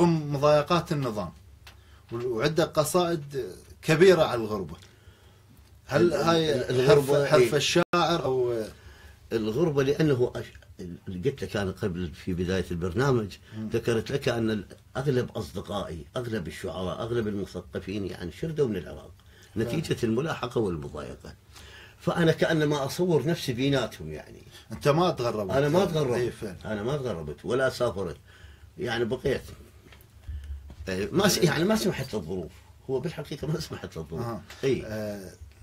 مضايقات النظام، وعنده قصائد كبيرة على الغربة. هل هاي حرف الشاعر أو الغربة؟ لأنه قلت لك أنا قبل في بداية البرنامج ذكرت لك أن أغلب أصدقائي، أغلب الشعراء، أغلب المثقفين يعني شردوا من العراق نتيجة الملاحقة والمضايقة. فأنا كأنما أصور نفسي بيناتهم. يعني أنت ما تغربت؟ أنا ما تغربت، أنا ما تغربت ولا سافرت، يعني بقيت ما سمحت الظروف. هو بالحقيقة ما سمحت الظروف.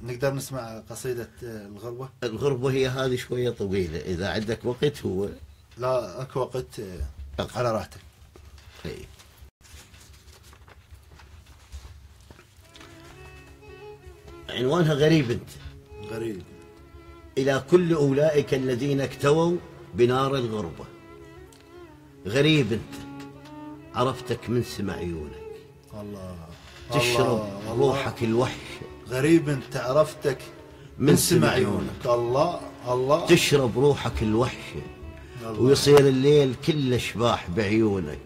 نقدر نسمع قصيدة الغربة؟ الغربة هي هذه شوية طويلة، إذا عندك وقت. هو لا أكو وقت، على راحتك. عنوانها غريب أنت. غريب. إلى كل أولئك الذين اكتووا بنار الغربة، غريب أنت عرفتك من سمع عيونك. الله. تشرب روحك الوحش. غريب أنت عرفتك من سمع عيونك. الله الله. تشرب روحك الوحش ويصير الليل كله شباح بعيونك.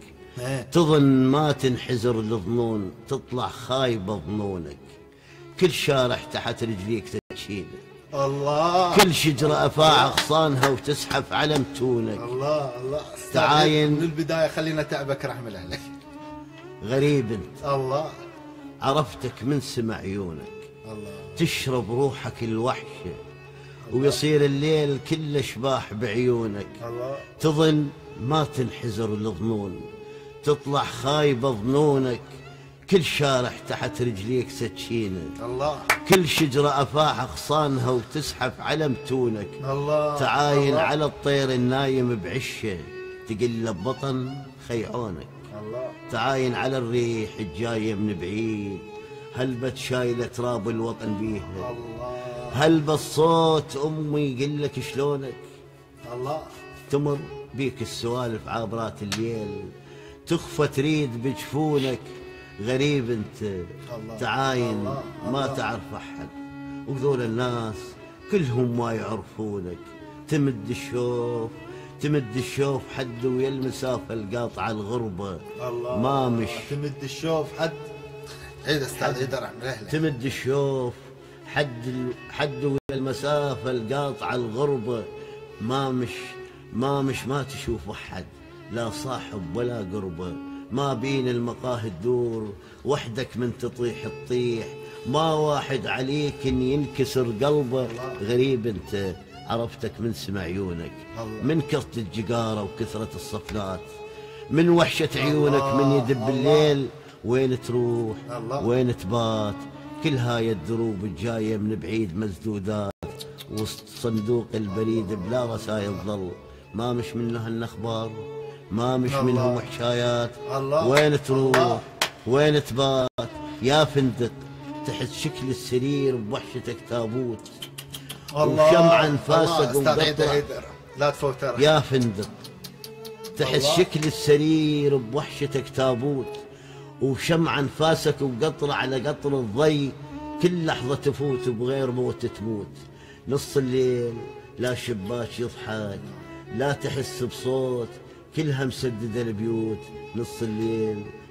تظن ما تنحزر الظنون، تطلع خايبة ظنونك. كل شارع تحت رجليك تشيله. الله. كل شجرة أفاع أغصانها وتزحف على متونك. الله الله. تعاين من البداية خلينا تعبك رحمة الله عليك. غريب أنت. الله. عرفتك من سمع عيونك. الله. تشرب روحك الوحشة ويصير الليل كله شباح بعيونك. الله. تظن ما تنحزر الظنون، تطلع خايبة ظنونك. كل شارع تحت رجليك سكينة. الله. كل شجرة أفاح أغصانها وتزحف على متونك. الله. تعاين الله. على الطير النايم بعشه، تقلب بطن خيعونك. الله. تعاين على الريح الجاية من بعيد، هلبت شايلة تراب الوطن بيها. الله. هلبت صوت أمي يقلك شلونك. الله. تمر بيك السوالف عابرات الليل، تخفى تريد بجفونك. غريب انت. الله. تعاين. الله. ما تعرف احد، وذول الناس كلهم ما يعرفونك. تمد الشوف حد ويا المسافة القاطعة الغربة. الله. ما مش تمد الشوف حد. عيد استاذ عيد رحمة. تمد الشوف حد ويا المسافة القاطعة الغربة. ما تشوف احد، لا صاحب ولا قربه. ما بين المقاهي تدور وحدك، من تطيح تطيح. ما واحد عليك إن ينكسر قلبه. غريب انت عرفتك من سمع عيونك. من كثرة الجقارة وكثرة الصفنات، من وحشة عيونك، من يدب الليل. وين تروح وين تبات؟ كل هاي الدروب الجاية من بعيد مسدودات، وسط صندوق البريد بلا رسايل ظل. ما مش منها الأخبار، ما مش منهم حكايات. وين تروح وين تبات يا فندق؟ تحت شكل السرير بوحشتك تابوت، وشمع انفاسك ومقطع. لا تفوت يا فندق تحت شكل السرير بوحشتك تابوت، وشمع انفاسك وقطرة على قطر الضي. كل لحظة تفوت بغير موت تموت. نص الليل لا شباك يضحك، لا تحس بصوت، كلها مسددة البيوت.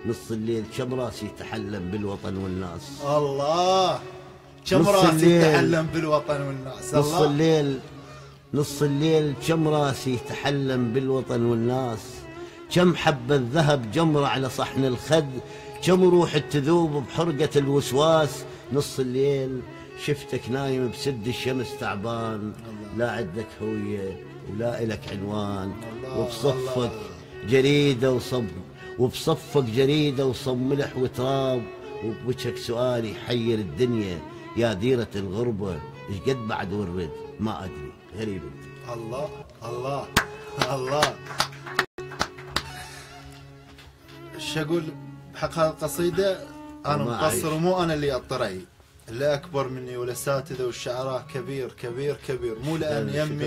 نص الليل كم راسي تحلم بالوطن والناس. الله. كم راسي تحلم بالوطن والناس. نص الليل كم راسي تحلم بالوطن والناس. كم حبة ذهب جمرة على صحن الخد، كم روح تذوب بحرقة الوسواس. نص الليل شفتك نايم بسد الشمس تعبان، لا عندك هوية ولا إلك عنوان. وبصفك جريدة وصب ملح وتراب، وبوجهك سؤال يحير الدنيا. يا ديرة الغربة ايش قد بعد ورد؟ ما أدري. غريب انت. الله الله الله. ايش اقول بحق هذه القصيدة؟ انا مقصر، ومو انا اللي اطري، اللي اكبر مني والاساتذه والشعراء كبير كبير كبير، مو لان يمي